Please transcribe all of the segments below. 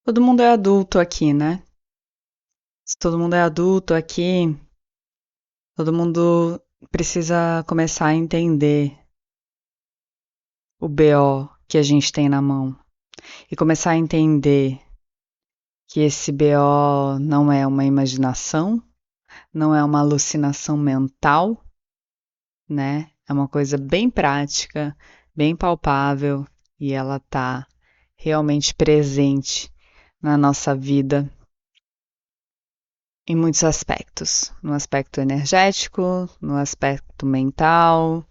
Todo mundo é adulto aqui, né? Se todo mundo é adulto aqui, todo mundo precisa começar a entender o BO que a gente tem na mão e começar a entender que esse BO não é uma imaginação, não é uma alucinação mental, né? É uma coisa bem prática, bem palpável e ela tá realmente presente na nossa vida em muitos aspectos, no aspecto energético, no aspecto mental,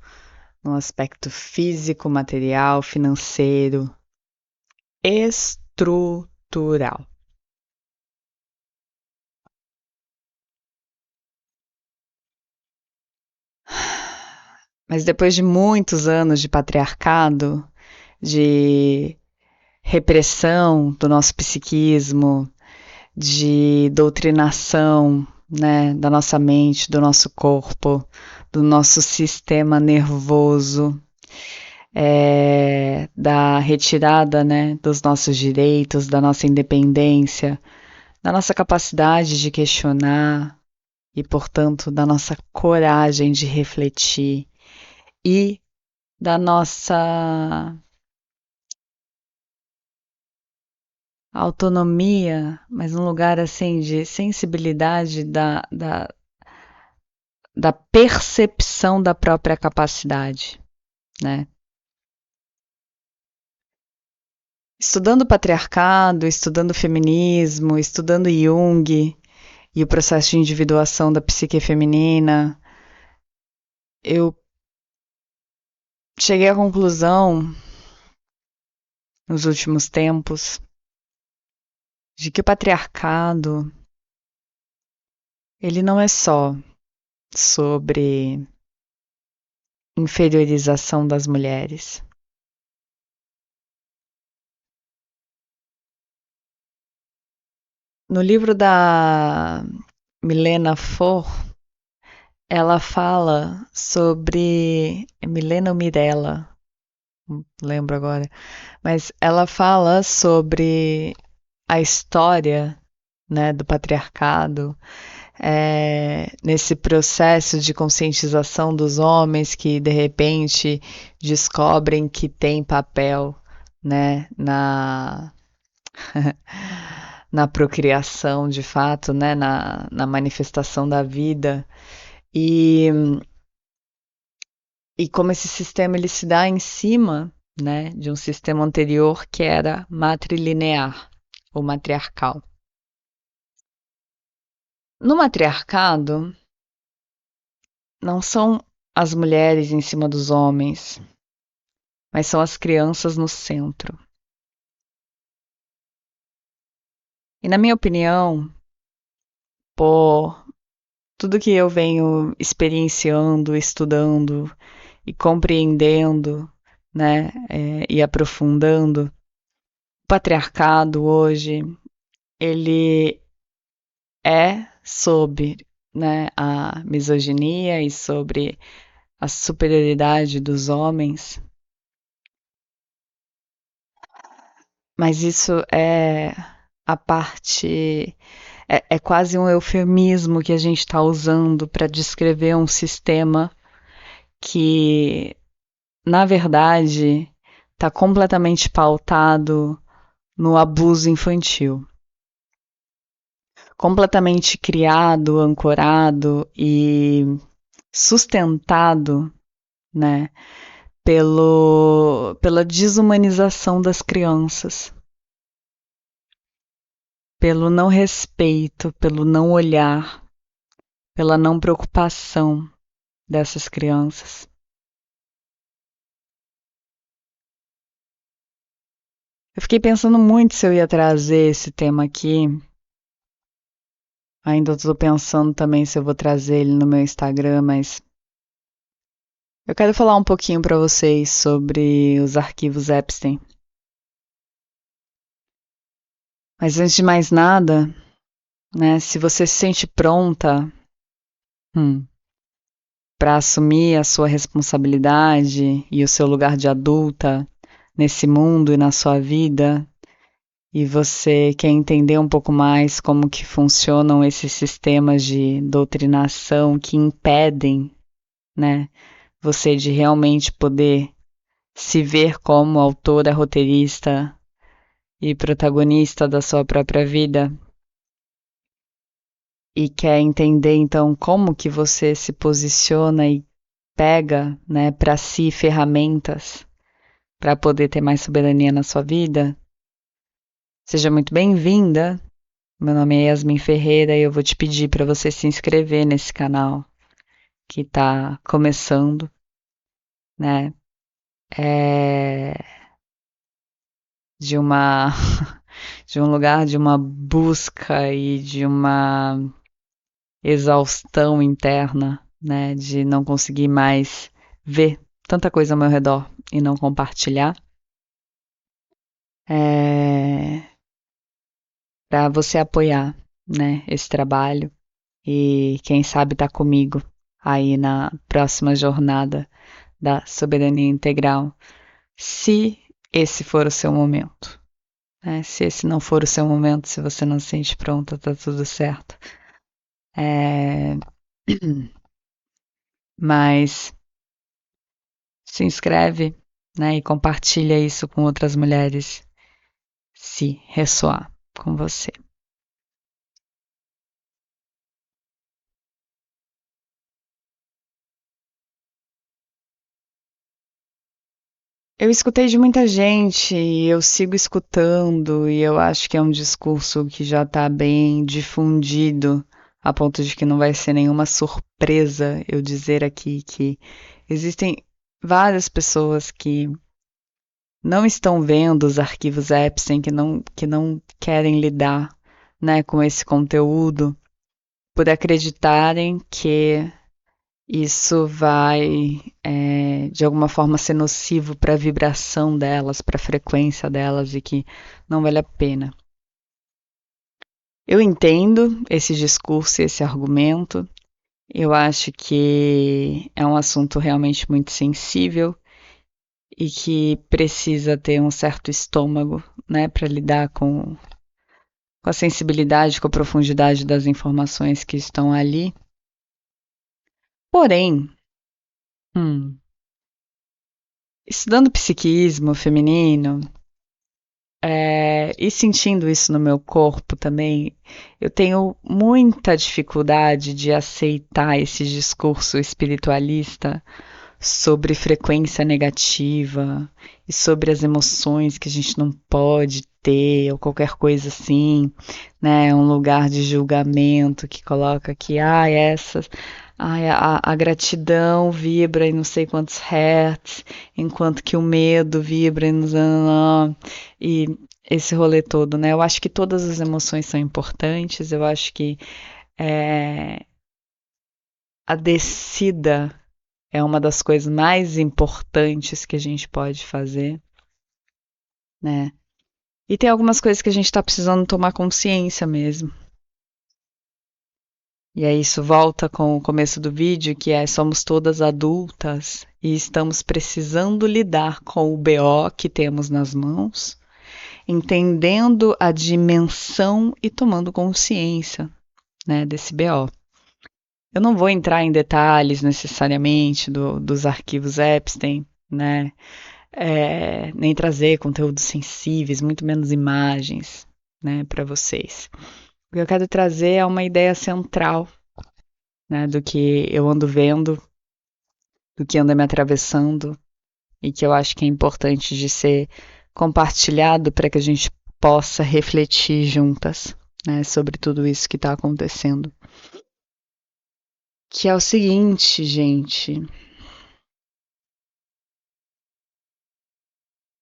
no aspecto físico, material, financeiro, estrutural. Mas depois de muitos anos de patriarcado, de repressão do nosso psiquismo, de doutrinação, né, da nossa mente, do nosso corpo, do nosso sistema nervoso, da retirada, né, dos nossos direitos, da nossa independência, da nossa capacidade de questionar e, portanto, da nossa coragem de refletir e da nossa autonomia, mas num lugar assim de sensibilidade da percepção da própria capacidade, né? Estudando patriarcado, estudando feminismo, estudando Jung e o processo de individuação da psique feminina, eu cheguei à conclusão, nos últimos tempos, de que o patriarcado, ele não é só sobre inferiorização das mulheres. No livro da Milena For, ela fala sobre Milena ou Mirella, não lembro agora, mas ela fala sobre a história, né, do patriarcado, nesse processo de conscientização dos homens que de repente descobrem que tem papel, né, na procriação de fato, né, na manifestação da vida e, e como esse sistema ele se dá em cima, né, de um sistema anterior que era matrilinear ou matriarcal. No matriarcado, não são as mulheres em cima dos homens, mas são as crianças no centro. E na minha opinião, por tudo que eu venho experienciando, estudando e compreendendo, né, e aprofundando, o patriarcado hoje, ele é sobre, né, a misoginia e sobre a superioridade dos homens, mas isso é a parte. É quase um eufemismo que a gente está usando para descrever um sistema que, na verdade, está completamente pautado no abuso infantil. Completamente criado, ancorado e sustentado, né, pela desumanização das crianças, pelo não respeito, pelo não olhar, pela não preocupação dessas crianças. Eu fiquei pensando muito se eu ia trazer esse tema aqui. Ainda estou pensando também se eu vou trazer ele no meu Instagram, mas eu quero falar um pouquinho para vocês sobre os arquivos Epstein. Mas antes de mais nada, né, se você se sente pronta para assumir a sua responsabilidade e o seu lugar de adulta nesse mundo e na sua vida, e você quer entender um pouco mais como que funcionam esses sistemas de doutrinação que impedem, né, você de realmente poder se ver como autora, roteirista e protagonista da sua própria vida, e quer entender então como que você se posiciona e pega, né, para si ferramentas para poder ter mais soberania na sua vida, seja muito bem-vinda. Meu nome é Yasmin Ferreira e eu vou te pedir para você se inscrever nesse canal que está começando, né? É de uma de um lugar de uma busca e de uma exaustão interna, né? De não conseguir mais ver tanta coisa ao meu redor e não compartilhar. Para você apoiar, né, esse trabalho e quem sabe tá comigo aí na próxima jornada da soberania integral, se esse for o seu momento. Né? Se esse não for o seu momento, se você não se sente pronta, tá tudo certo. Mas se inscreve, né, e compartilha isso com outras mulheres, se ressoar com você. Eu escutei de muita gente, e eu sigo escutando, e eu acho que é um discurso que já está bem difundido, a ponto de que não vai ser nenhuma surpresa eu dizer aqui que existem várias pessoas que não estão vendo os arquivos Epstein, que não querem lidar, né, com esse conteúdo, por acreditarem que isso vai, de alguma forma, ser nocivo para a vibração delas, para a frequência delas e que não vale a pena. Eu entendo esse discurso e esse argumento. Eu acho que é um assunto realmente muito sensível e que precisa ter um certo estômago, né, para lidar com a sensibilidade, com a profundidade das informações que estão ali. Porém, estudando psiquismo feminino, e sentindo isso no meu corpo também, eu tenho muita dificuldade de aceitar esse discurso espiritualista sobre frequência negativa e sobre as emoções que a gente não pode ter ou qualquer coisa assim, né? Um lugar de julgamento que coloca que, a gratidão vibra em não sei quantos hertz, enquanto que o medo vibra em e esse rolê todo, né? Eu acho que todas as emoções são importantes, eu acho que a descida é uma das coisas mais importantes que a gente pode fazer, né? E tem algumas coisas que a gente está precisando tomar consciência mesmo. E aí isso volta com o começo do vídeo, que é somos todas adultas e estamos precisando lidar com o BO que temos nas mãos, entendendo a dimensão e tomando consciência, né, desse BO. Eu não vou entrar em detalhes necessariamente dos arquivos Epstein, né? Nem trazer conteúdos sensíveis, muito menos imagens, né, para vocês. O que eu quero trazer é uma ideia central, né, do que eu ando vendo, do que anda me atravessando e que eu acho que é importante de ser compartilhado para que a gente possa refletir juntas, né, sobre tudo isso que está acontecendo. Que é o seguinte, gente.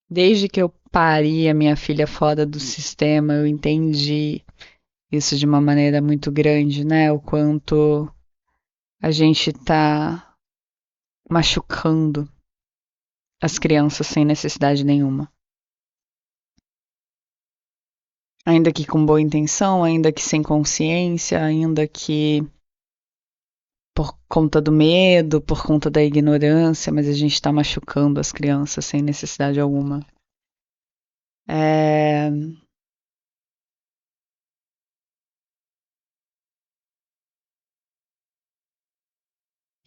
Desde que eu pari a minha filha fora do sistema, eu entendi isso de uma maneira muito grande, né? O quanto a gente tá machucando as crianças sem necessidade nenhuma. Ainda que com boa intenção, ainda que sem consciência, ainda que por conta do medo, por conta da ignorância, mas a gente está machucando as crianças sem necessidade alguma.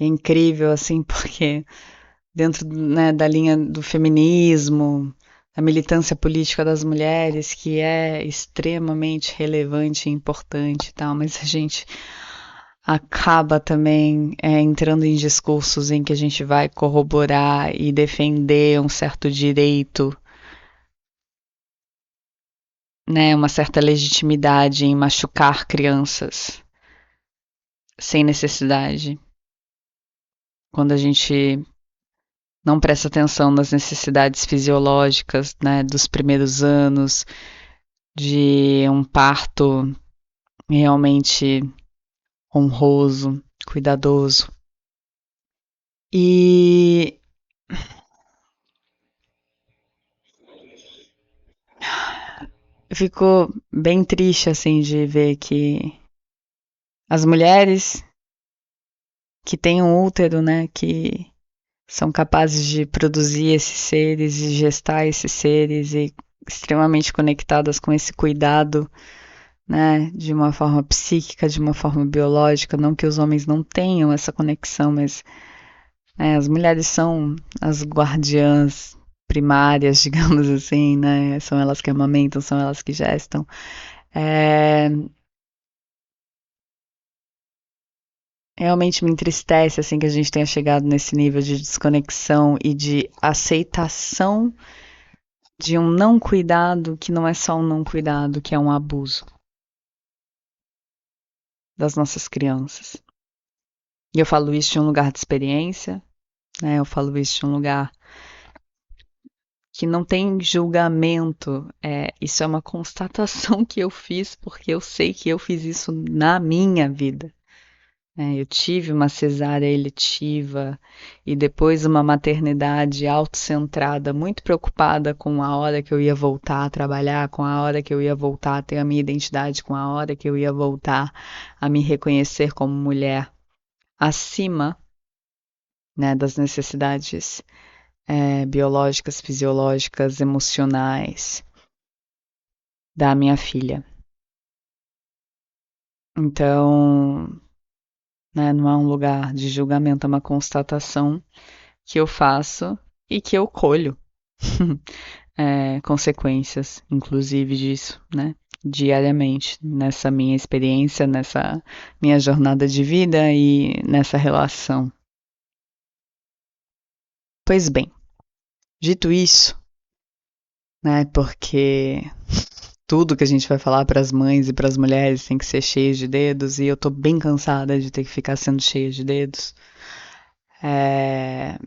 É incrível, assim, porque dentro, né, da linha do feminismo, a militância política das mulheres, que é extremamente relevante e importante e tal, mas a gente acaba também entrando em discursos em que a gente vai corroborar e defender um certo direito, né, uma certa legitimidade em machucar crianças sem necessidade. Quando a gente não presta atenção nas necessidades fisiológicas, né, dos primeiros anos, de um parto realmente honroso, cuidadoso. E ficou bem triste assim de ver que as mulheres que têm um útero, né, que são capazes de produzir esses seres e gestar esses seres e extremamente conectadas com esse cuidado, né, de uma forma psíquica, de uma forma biológica, não que os homens não tenham essa conexão, mas as mulheres são as guardiãs primárias, digamos assim, né, são elas que amamentam, são elas que gestam. É, realmente me entristece assim que a gente tenha chegado nesse nível de desconexão e de aceitação de um não cuidado que não é só um não cuidado, que é um abuso das nossas crianças. E eu falo isso de um lugar de experiência, né? Eu falo isso de um lugar que não tem julgamento. Isso é uma constatação que eu fiz porque eu sei que eu fiz isso na minha vida. Eu tive uma cesárea eletiva e depois uma maternidade autocentrada, muito preocupada com a hora que eu ia voltar a trabalhar, com a hora que eu ia voltar a ter a minha identidade, com a hora que eu ia voltar a me reconhecer como mulher acima, né, das necessidades biológicas, fisiológicas, emocionais da minha filha. Então, né, não é um lugar de julgamento, é uma constatação que eu faço e que eu colho consequências, inclusive disso, né? Diariamente, nessa minha experiência, nessa minha jornada de vida e nessa relação. Pois bem, dito isso, né? Porque tudo que a gente vai falar para as mães e para as mulheres tem que ser cheio de dedos e eu tô bem cansada de ter que ficar sendo cheia de dedos. É,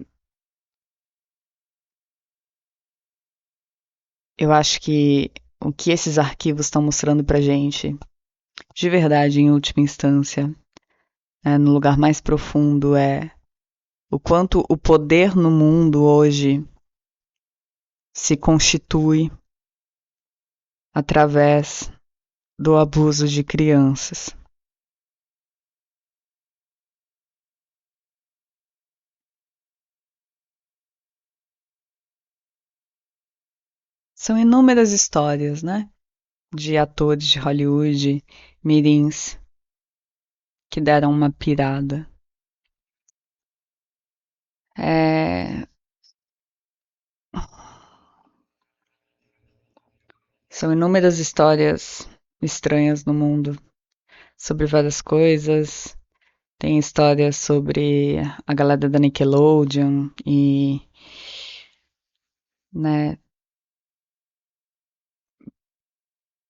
eu acho que o que esses arquivos estão mostrando pra gente, de verdade, em última instância, no lugar mais profundo, é o quanto o poder no mundo hoje se constitui através do abuso de crianças. São inúmeras histórias, né? De atores de Hollywood, mirins, que deram uma pirada. É, são inúmeras histórias estranhas no mundo sobre várias coisas. Tem histórias sobre a galera da Nickelodeon e, né,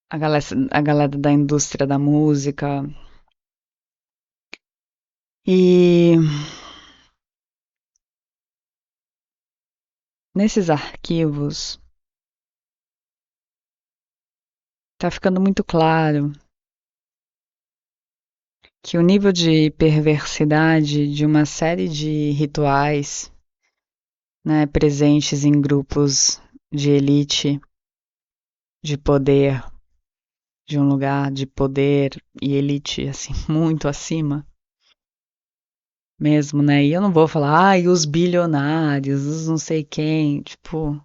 a galera da indústria da música. E nesses arquivos tá ficando muito claro que o nível de perversidade de uma série de rituais, né, presentes em grupos de elite, de poder, de um lugar de poder e elite, assim, muito acima mesmo, né? E eu não vou falar, ai, os bilionários, os não sei quem, tipo,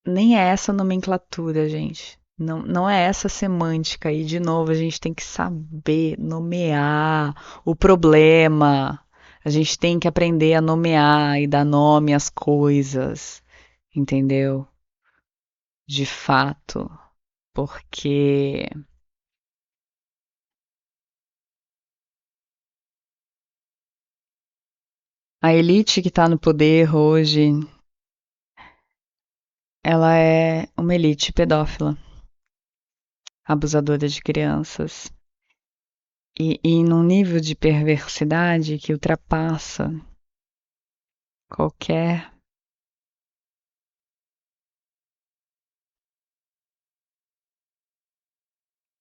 nem é essa nomenclatura, gente. Não, não é essa semântica. E, de novo, a gente tem que saber nomear o problema. A gente tem que aprender a nomear e dar nome às coisas, entendeu? De fato. Porque a elite que está no poder hoje, ela é uma elite pedófila, abusadora de crianças. E num nível de perversidade que ultrapassa qualquer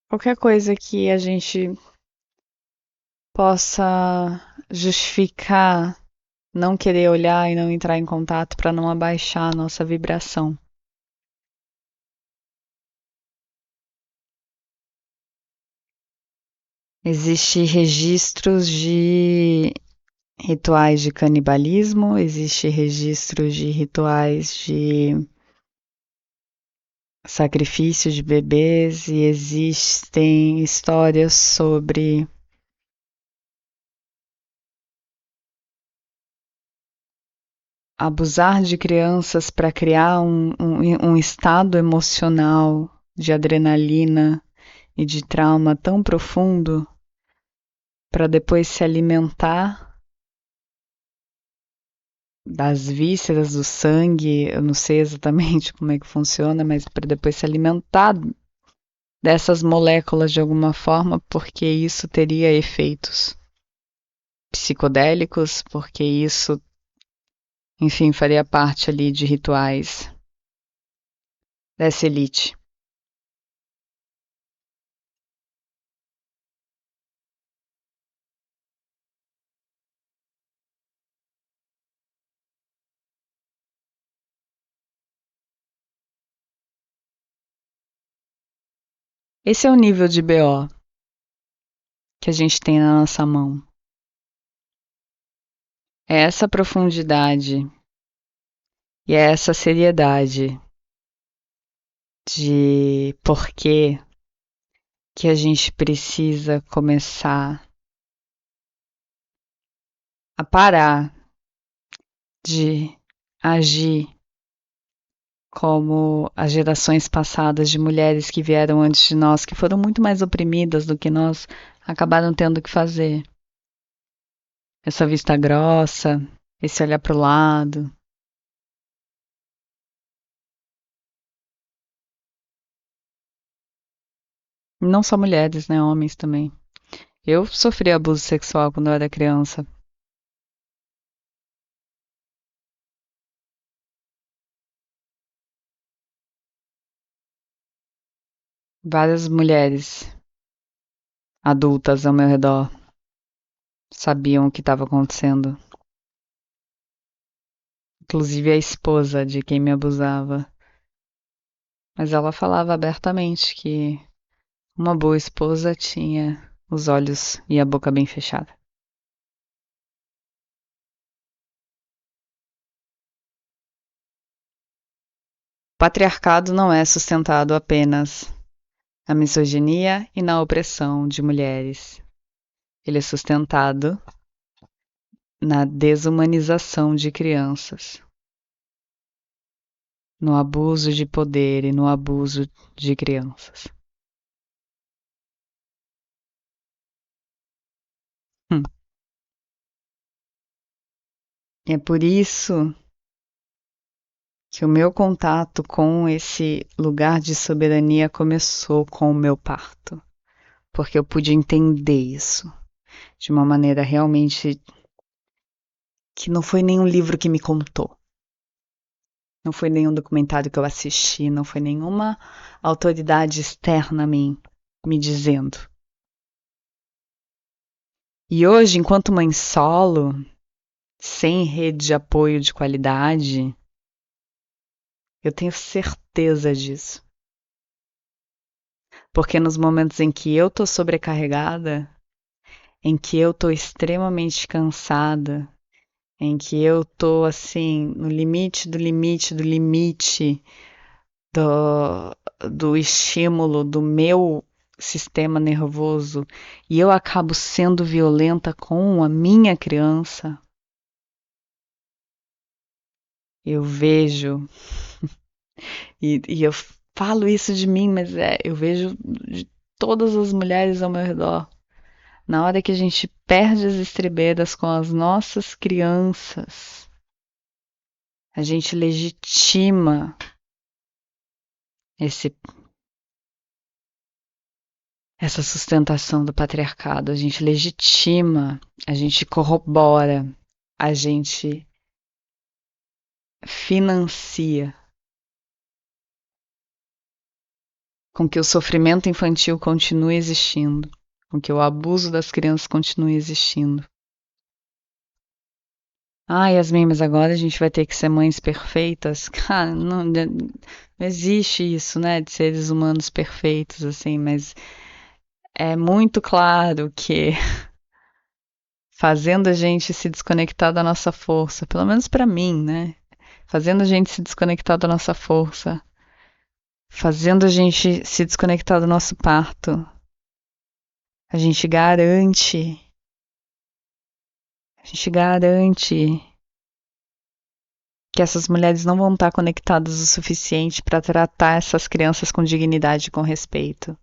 qualquer coisa que a gente possa justificar não querer olhar e não entrar em contato para não abaixar a nossa vibração. Existem registros de rituais de canibalismo, existem registros de rituais de sacrifício de bebês e existem histórias sobre abusar de crianças para criar um estado emocional de adrenalina e de trauma tão profundo para depois se alimentar das vísceras, do sangue, eu não sei exatamente como é que funciona, mas para depois se alimentar dessas moléculas de alguma forma, porque isso teria efeitos psicodélicos, porque isso, enfim, faria parte ali de rituais dessa elite. Esse é o nível de BO que a gente tem na nossa mão. É essa profundidade e é essa seriedade de por que a gente precisa começar a parar de agir como as gerações passadas de mulheres que vieram antes de nós, que foram muito mais oprimidas do que nós, acabaram tendo que fazer. Essa vista grossa, esse olhar para o lado. Não só mulheres, né? Homens também. Eu sofri abuso sexual quando eu era criança. Várias mulheres adultas ao meu redor sabiam o que estava acontecendo. Inclusive a esposa de quem me abusava. Mas ela falava abertamente que uma boa esposa tinha os olhos e a boca bem fechada. O patriarcado não é sustentado apenas na misoginia e na opressão de mulheres. Ele é sustentado na desumanização de crianças, no abuso de poder e no abuso de crianças. Hum. É por isso que o meu contato com esse lugar de soberania começou com o meu parto, porque eu pude entender isso de uma maneira realmente que não foi nenhum livro que me contou, não foi nenhum documentário que eu assisti, não foi nenhuma autoridade externa a mim me dizendo. E hoje, enquanto mãe solo, sem rede de apoio de qualidade, eu tenho certeza disso. Porque nos momentos em que eu tô sobrecarregada, em que eu tô extremamente cansada, em que eu tô assim, no limite do limite do limite, do estímulo do meu sistema nervoso e eu acabo sendo violenta com a minha criança, eu vejo, e eu falo isso de mim, mas eu vejo de todas as mulheres ao meu redor. Na hora que a gente perde as estribeiras com as nossas crianças, a gente legitima esse, essa sustentação do patriarcado, a gente legitima, a gente corrobora, a gente financia com que o sofrimento infantil continue existindo, com que o abuso das crianças continue existindo. Ah, Yasmin, mas agora a gente vai ter que ser mães perfeitas? Cara, não existe isso, né, de seres humanos perfeitos, assim, mas é muito claro que fazendo a gente se desconectar da nossa força, pelo menos pra mim, né, fazendo a gente se desconectar da nossa força, fazendo a gente se desconectar do nosso parto, a gente garante que essas mulheres não vão estar conectadas o suficiente para tratar essas crianças com dignidade e com respeito.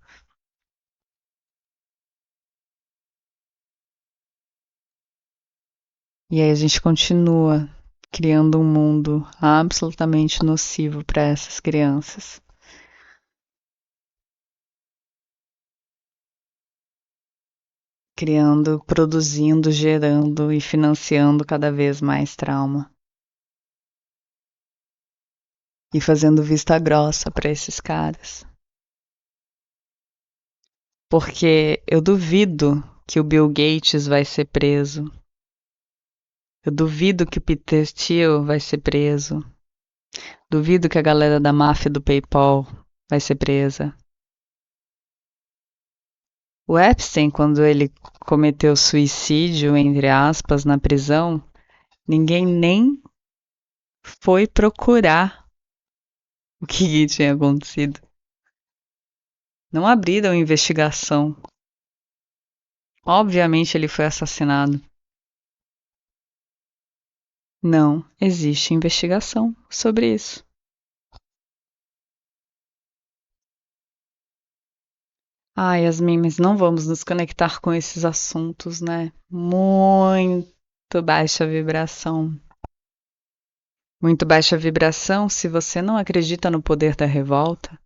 E aí a gente continua criando um mundo absolutamente nocivo para essas crianças. Criando, produzindo, gerando e financiando cada vez mais trauma. E fazendo vista grossa para esses caras. Porque eu duvido que o Bill Gates vai ser preso. Eu duvido que o Peter Thiel vai ser preso. Duvido que a galera da máfia do PayPal vai ser presa. O Epstein, quando ele cometeu suicídio, entre aspas, na prisão, ninguém nem foi procurar o que tinha acontecido. Não abriram investigação. Obviamente ele foi assassinado. Não existe investigação sobre isso. Ah, Yasmin, mas não vamos nos conectar com esses assuntos, né? Muito baixa vibração. Muito baixa vibração se você não acredita no poder da revolta.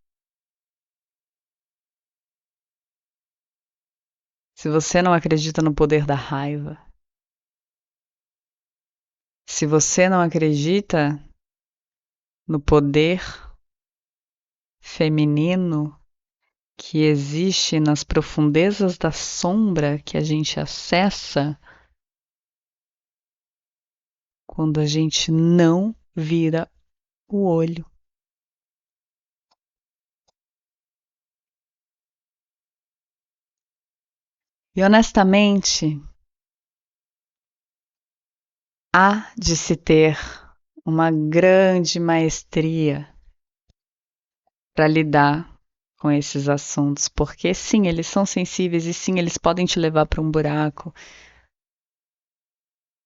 Se você não acredita no poder da raiva. Se você não acredita no poder feminino que existe nas profundezas da sombra que a gente acessa quando a gente não vira o olho. E honestamente, há de se ter uma grande maestria para lidar com esses assuntos, porque sim, eles são sensíveis e sim, eles podem te levar para um buraco,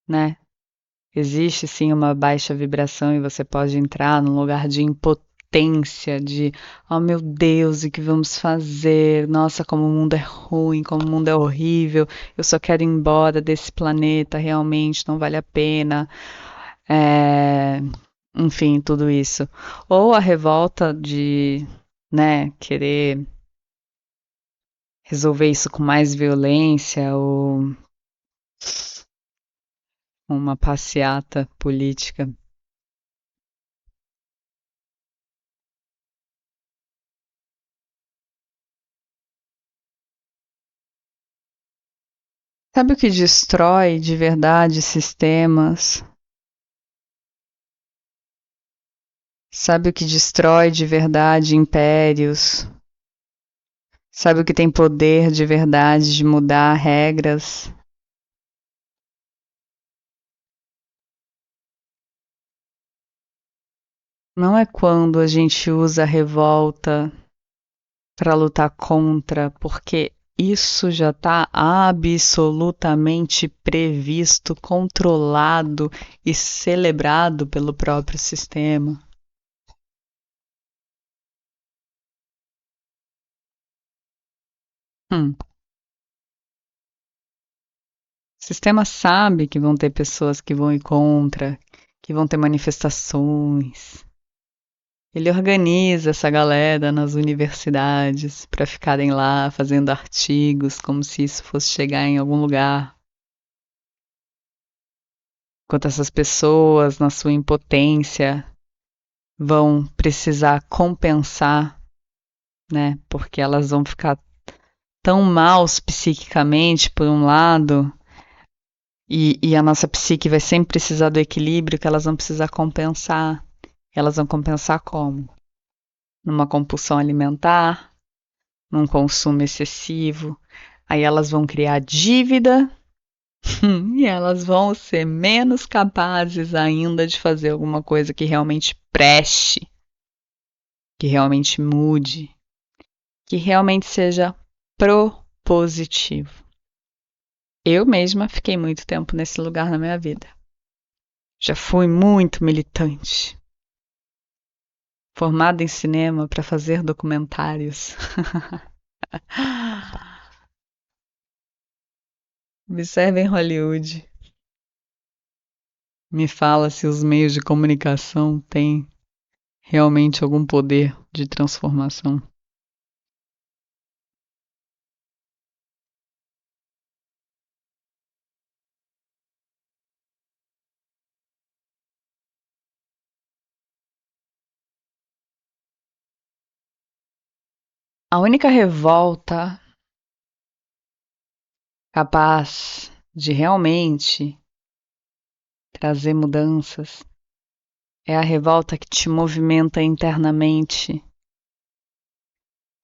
né? Existe sim uma baixa vibração e você pode entrar num lugar de impotência, de oh meu Deus, o que vamos fazer? Nossa, como o mundo é ruim, como o mundo é horrível, eu só quero ir embora desse planeta, realmente não vale a pena. É, enfim, tudo isso. Ou a revolta de, né, querer resolver isso com mais violência ou uma passeata política. Sabe o que destrói de verdade sistemas? Sabe o que destrói de verdade impérios? Sabe o que tem poder de verdade de mudar regras? Não é quando a gente usa a revolta para lutar contra, porque isso já está absolutamente previsto, controlado e celebrado pelo próprio sistema. O sistema sabe que vão ter pessoas que vão ir contra, que vão ter manifestações. Ele organiza essa galera nas universidades para ficarem lá fazendo artigos como se isso fosse chegar em algum lugar. Enquanto essas pessoas, na sua impotência, vão precisar compensar, né? Porque elas vão ficar tão mal psiquicamente, por um lado, e a nossa psique vai sempre precisar do equilíbrio, que elas vão precisar compensar. Elas vão compensar como? Numa compulsão alimentar, num consumo excessivo. Aí elas vão criar dívida e elas vão ser menos capazes ainda de fazer alguma coisa que realmente preste, que realmente mude, que realmente seja propositivo. Eu mesma fiquei muito tempo nesse lugar na minha vida. Já fui muito militante, formada em cinema para fazer documentários. Observem Hollywood. Me fala se os meios de comunicação têm realmente algum poder de transformação. A única revolta capaz de realmente trazer mudanças é a revolta que te movimenta internamente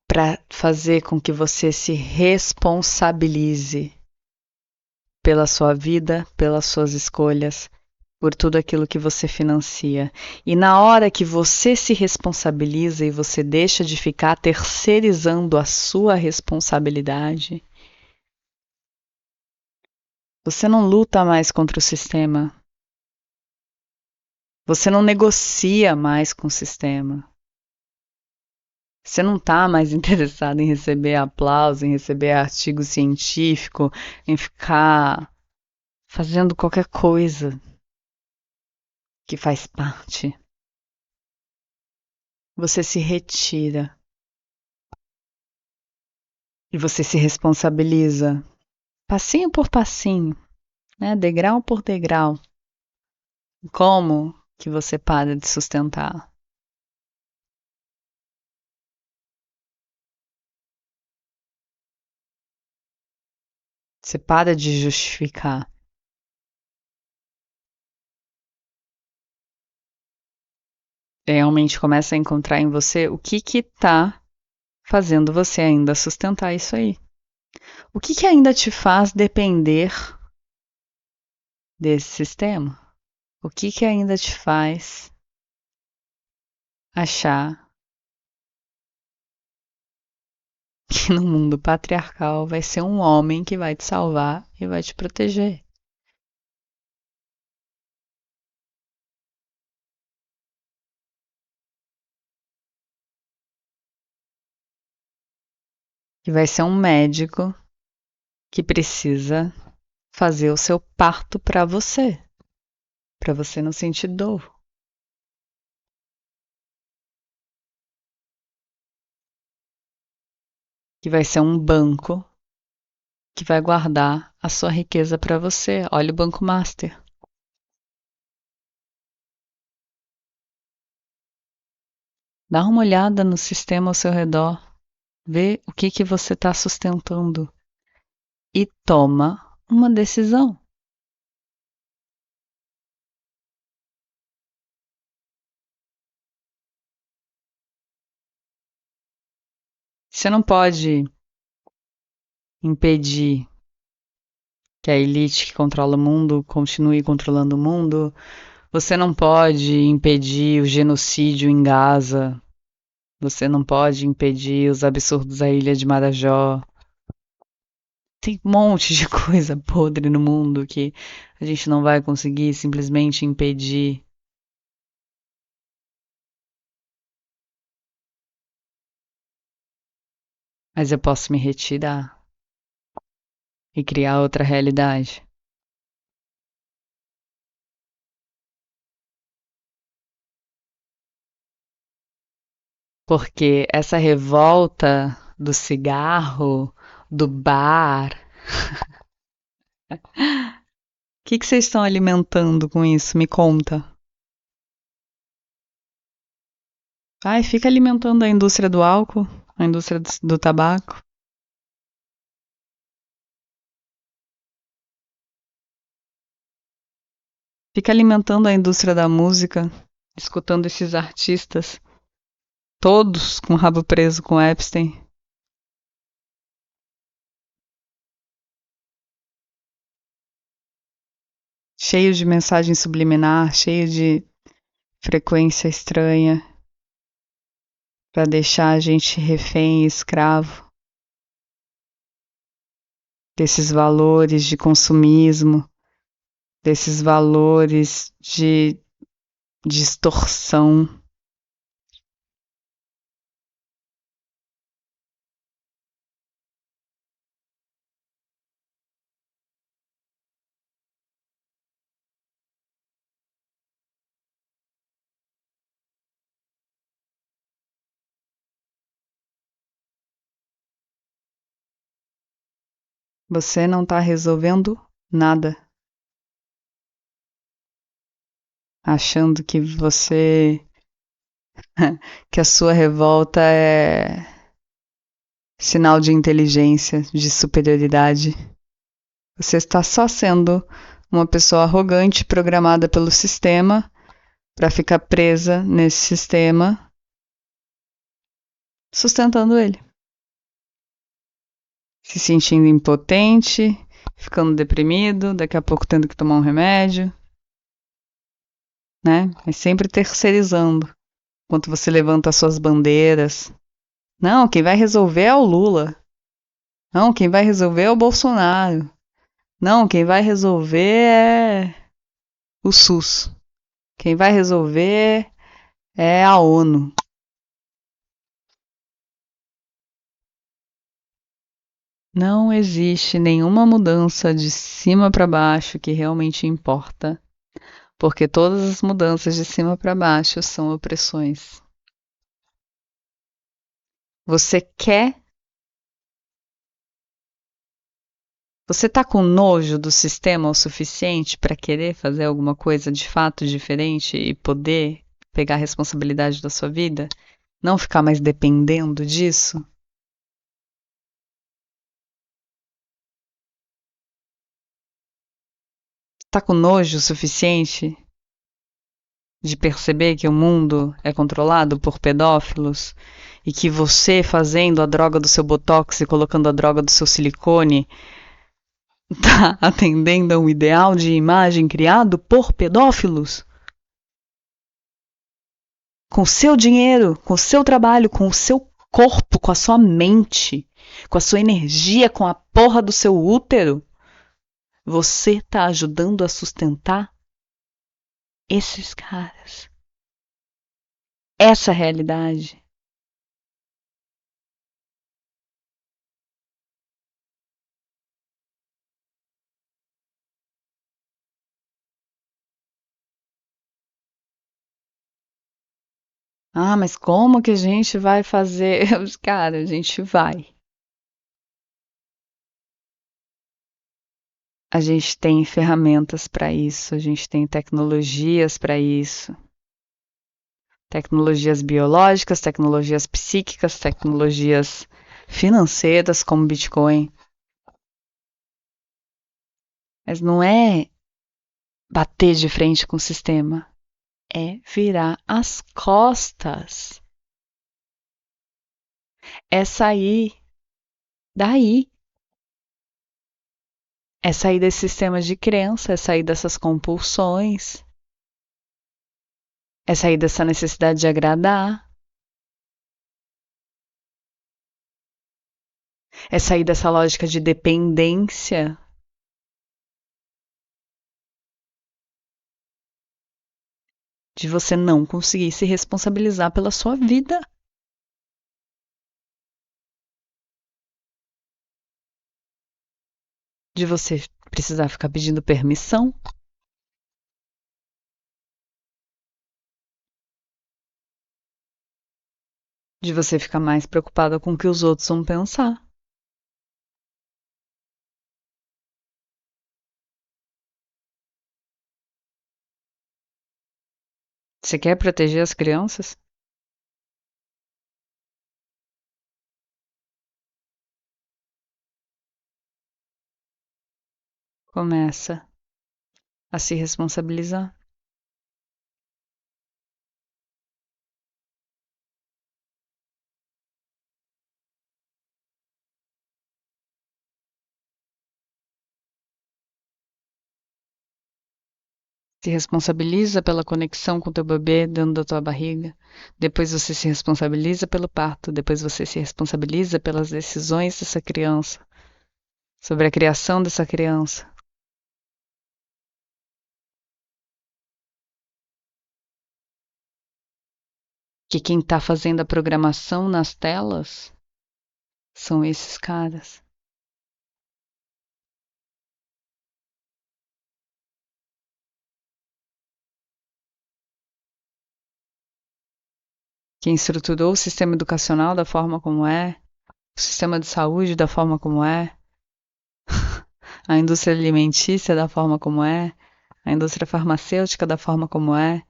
para fazer com que você se responsabilize pela sua vida, pelas suas escolhas, por tudo aquilo que você financia. E na hora que você se responsabiliza e você deixa de ficar terceirizando a sua responsabilidade, você não luta mais contra o sistema. Você não negocia mais com o sistema. Você não está mais interessado em receber aplauso, em receber artigo científico, em ficar fazendo qualquer coisa que faz parte. Você se retira e você se responsabiliza, passinho por passinho, né? Degrau por degrau. Como que você para de sustentar? Você para de justificar. Você realmente começa a encontrar em você o que está fazendo você ainda sustentar isso aí. O que ainda te faz depender desse sistema? O que ainda te faz achar que no mundo patriarcal vai ser um homem que vai te salvar e vai te proteger? Que vai ser um médico que precisa fazer o seu parto para você não sentir dor. Que vai ser um banco que vai guardar a sua riqueza para você. Olha o Banco Master. Dá uma olhada no sistema ao seu redor. Vê o que você está sustentando e toma uma decisão. Você não pode impedir que a elite que controla o mundo continue controlando o mundo, Você não pode impedir o genocídio em Gaza. Você não pode impedir os absurdos da Ilha de Marajó. Tem um monte de coisa podre no mundo que a gente não vai conseguir simplesmente impedir. Mas eu posso me retirar e criar outra realidade. Porque essa revolta do cigarro, do bar, o que vocês estão alimentando com isso? Me conta. Ai, fica alimentando a indústria do álcool, a indústria do tabaco. Fica alimentando a indústria da música, escutando esses artistas, todos com o rabo preso com Epstein. Cheio de mensagem subliminar, cheio de frequência estranha, para deixar a gente refém e escravo desses valores de consumismo, desses valores de distorção. Você não está resolvendo nada, achando que que a sua revolta é sinal de inteligência, de superioridade. Você está só sendo uma pessoa arrogante programada pelo sistema para ficar presa nesse sistema, sustentando ele. Se sentindo impotente, ficando deprimido, daqui a pouco tendo que tomar um remédio, né? Mas sempre terceirizando. Enquanto você levanta as suas bandeiras. Não, quem vai resolver é o Lula. Não, quem vai resolver é o Bolsonaro. Não, quem vai resolver é o SUS. Quem vai resolver é a ONU. Não existe nenhuma mudança de cima para baixo que realmente importa, porque todas as mudanças de cima para baixo são opressões. Você quer. Você tá com nojo do sistema o suficiente para querer fazer alguma coisa de fato diferente e poder pegar a responsabilidade da sua vida? Não ficar mais dependendo disso? Tá com nojo o suficiente de perceber que o mundo é controlado por pedófilos e que você fazendo a droga do seu botox e colocando a droga do seu silicone tá atendendo a um ideal de imagem criado por pedófilos? Com o seu dinheiro, com o seu trabalho, com o seu corpo, com a sua mente, com a sua energia, com a porra do seu útero, você tá ajudando a sustentar esses caras. Essa realidade. Ah, mas como que a gente vai fazer? Cara, a gente vai. A gente tem ferramentas para isso, a gente tem tecnologias para isso. Tecnologias biológicas, tecnologias psíquicas, tecnologias financeiras, como Bitcoin. Mas não é bater de frente com o sistema, é virar as costas. É sair daí. É sair desse sistema de crença, é sair dessas compulsões. É sair dessa necessidade de agradar. É sair dessa lógica de dependência. De você não conseguir se responsabilizar pela sua vida. De você precisar ficar pedindo permissão. De você ficar mais preocupada com o que os outros vão pensar. Você quer proteger as crianças? Começa a se responsabilizar. Se responsabiliza pela conexão com o teu bebê dentro da tua barriga. Depois você se responsabiliza pelo parto. Depois você se responsabiliza pelas decisões dessa criança, sobre a criação dessa criança. Que quem está fazendo a programação nas telas são esses caras. Quem estruturou o sistema educacional da forma como é, o sistema de saúde da forma como é, a indústria alimentícia da forma como é, a indústria farmacêutica da forma como é,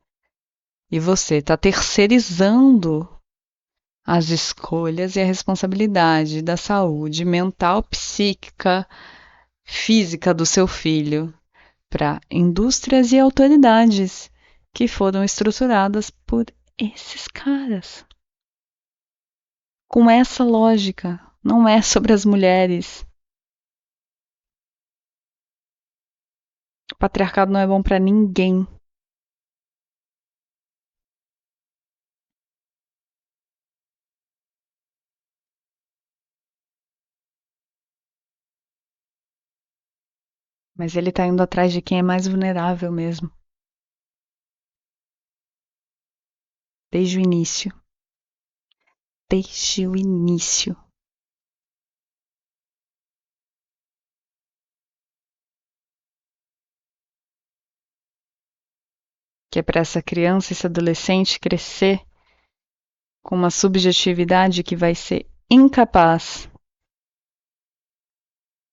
e você está terceirizando as escolhas e a responsabilidade da saúde mental, psíquica, física do seu filho para indústrias e autoridades que foram estruturadas por esses caras. Com essa lógica, não é sobre as mulheres. O patriarcado não é bom para ninguém. Mas ele tá indo atrás de quem é mais vulnerável mesmo. Desde o início. Desde o início. Que é para essa criança, esse adolescente crescer com uma subjetividade que vai ser incapaz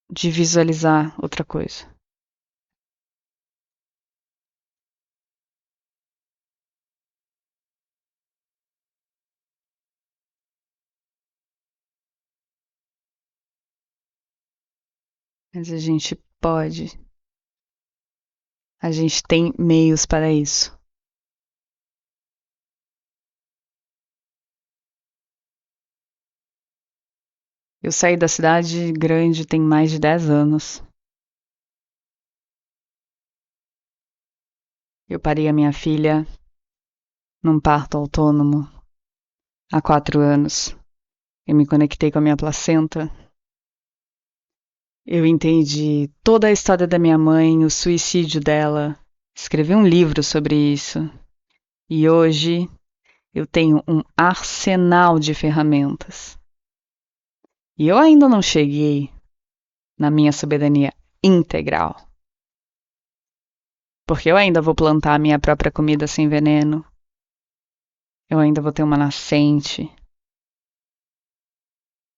de visualizar outra coisa. Mas a gente pode. A gente tem meios para isso. Eu saí da cidade grande tem mais de 10 anos. Eu parei a minha filha num parto autônomo há 4 anos. Eu me conectei com a minha placenta. Eu entendi toda a história da minha mãe, o suicídio dela. Escrevi um livro sobre isso. E hoje eu tenho um arsenal de ferramentas. E eu ainda não cheguei na minha soberania integral. Porque eu ainda vou plantar a minha própria comida sem veneno. Eu ainda vou ter uma nascente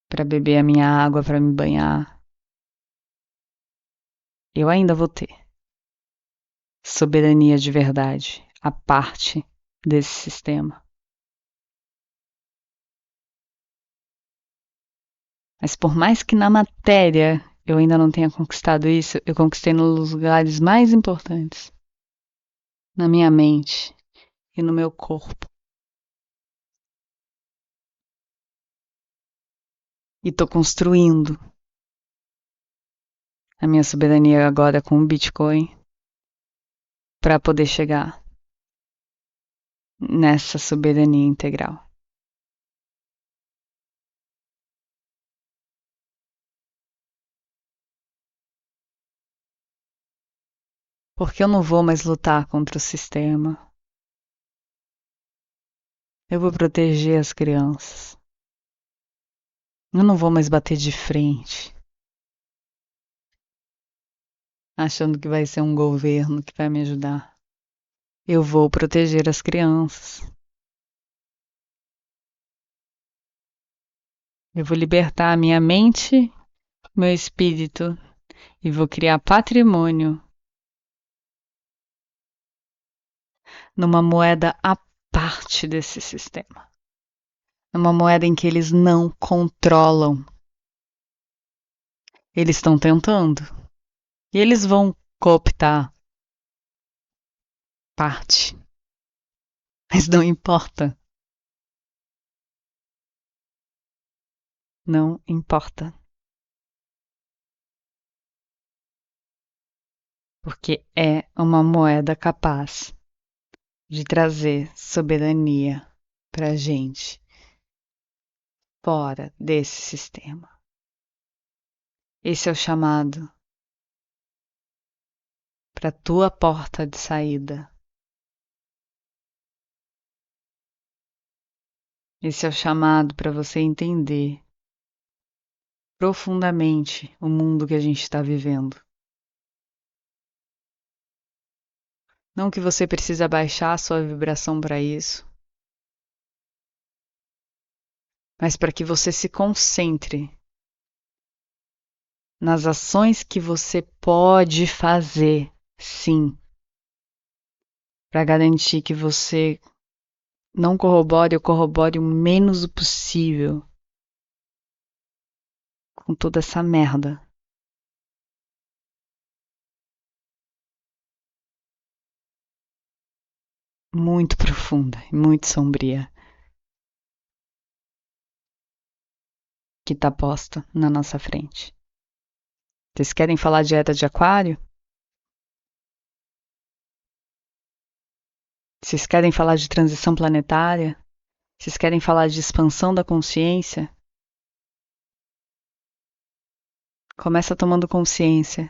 para beber a minha água, para me banhar. Eu ainda vou ter soberania de verdade, a parte desse sistema. Mas por mais que na matéria eu ainda não tenha conquistado isso, eu conquistei nos lugares mais importantes. Na minha mente e no meu corpo. E tô construindo a minha soberania agora com o Bitcoin para poder chegar nessa soberania integral. Porque eu não vou mais lutar contra o sistema. Eu vou proteger as crianças. Eu não vou mais bater de frente, achando que vai ser um governo que vai me ajudar. Eu vou proteger as crianças. Eu vou libertar a minha mente, meu espírito e vou criar patrimônio numa moeda à parte desse sistema. Numa moeda em que eles não controlam. Eles estão tentando. E eles vão cooptar parte. Mas não importa. Não importa. Porque é uma moeda capaz de trazer soberania pra gente fora desse sistema. Esse é o chamado para tua porta de saída. Esse é o chamado para você entender profundamente o mundo que a gente está vivendo. Não que você precisa baixar a sua vibração para isso, mas para que você se concentre nas ações que você pode fazer, sim, para garantir que você não corrobore ou corrobore o menos possível com toda essa merda. Muito profunda e muito sombria que tá posta na nossa frente. Vocês querem falar de era de aquário? Vocês querem falar de transição planetária? Vocês querem falar de expansão da consciência? Começa tomando consciência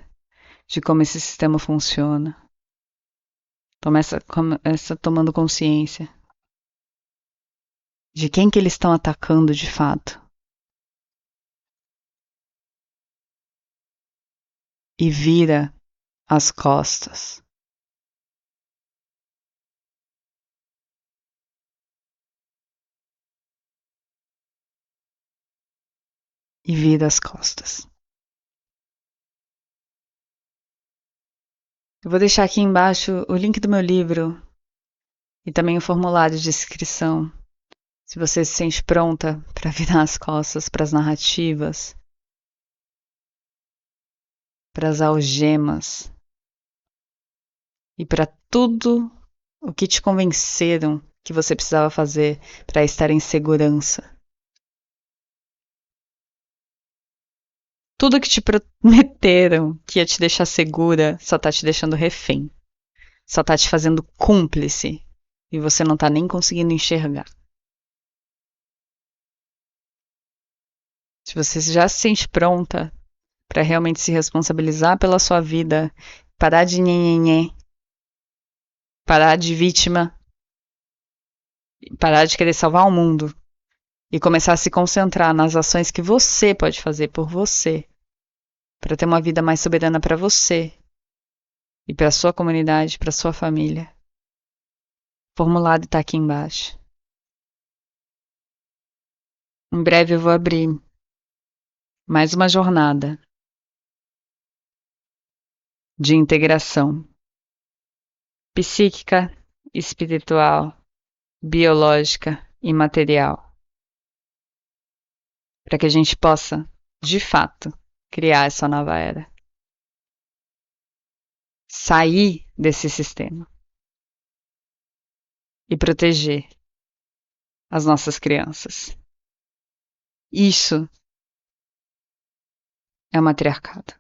de como esse sistema funciona. Começa tomando consciência de quem que eles estão atacando de fato. E vira as costas. E vira as costas. Eu vou deixar aqui embaixo o link do meu livro e também o formulário de inscrição. Se você se sente pronta para virar as costas para as narrativas, para as algemas e para tudo o que te convenceram que você precisava fazer para estar em segurança. Tudo que te prometeram que ia te deixar segura só tá te deixando refém. Só tá te fazendo cúmplice e você não tá nem conseguindo enxergar. Se você já se sente pronta para realmente se responsabilizar pela sua vida, parar de nhenhenhê, parar de vítima, parar de querer salvar o mundo e começar a se concentrar nas ações que você pode fazer por você, para ter uma vida mais soberana para você e para sua comunidade, para sua família. O formulário está aqui embaixo. Em breve eu vou abrir mais uma jornada de integração psíquica, espiritual, biológica e material, para que a gente possa, de fato, criar essa nova era. Sair desse sistema e proteger as nossas crianças. Isso é o matriarcado.